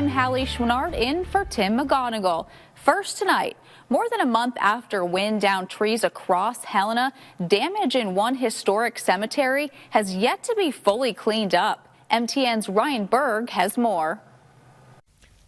I'm Hallie Schwinnard in for Tim McGonigal. First tonight, more than a month after wind downed trees across Helena, damage in one historic cemetery has yet to be fully cleaned up. MTN's Ryan Berg has more.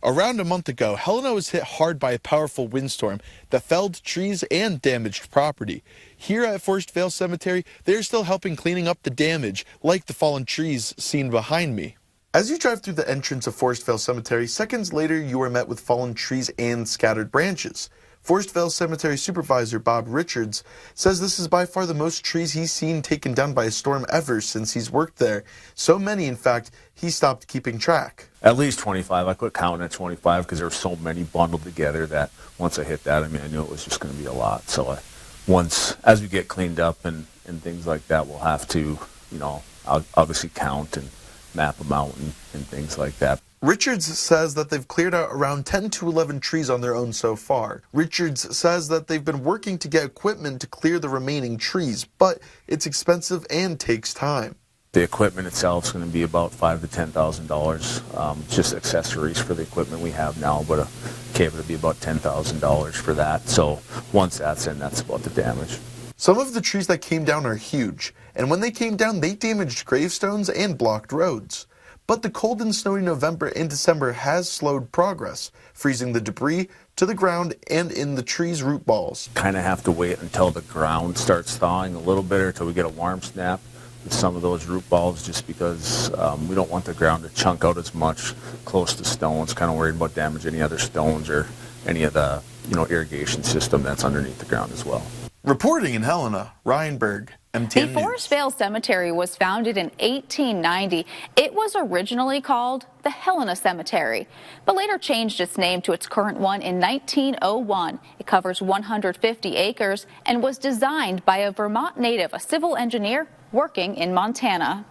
Around a month ago, Helena was hit hard by a powerful windstorm that felled trees and damaged property. Here at Forestvale Cemetery, they're still helping cleaning up the damage, like the fallen trees seen behind me. As you drive through the entrance of Forestvale Cemetery, seconds later you are met with fallen trees and scattered branches. Forestvale Cemetery Supervisor Bob Richards says this is by far the most trees he's seen taken down by a storm ever since he's worked there. So many, in fact, he stopped keeping track. At least 25. I quit counting at 25 because there were so many bundled together that once I hit that, I knew it was just going to be a lot. So as we get cleaned up and things like that, we'll have to, obviously count and map them out and things like that. Richards says that they've cleared out around 10 to 11 trees on their own so far. Richards says that they've been working to get equipment to clear the remaining trees, but it's expensive and takes time. The equipment itself is going to be about $5,000 to $10,000. Just accessories for the equipment we have now, but a cable would be about $10,000 for that. So once that's in, that's about the damage. Some of the trees that came down are huge, and when they came down, they damaged gravestones and blocked roads. But the cold and snowy November and December has slowed progress, freezing the debris to the ground and in the trees' root balls. Kind of have to wait until the ground starts thawing a little bit or until we get a warm snap with some of those root balls, just because we don't want the ground to chunk out as much close to stones. Kind of worried about damaging any other stones or any of the irrigation system that's underneath the ground as well. Reporting in Helena, Ryan Berg, MTN The Forestvale Cemetery was founded in 1890. It was originally called the Helena Cemetery, but later changed its name to its current one in 1901. It covers 150 acres and was designed by a Vermont native, a civil engineer working in Montana.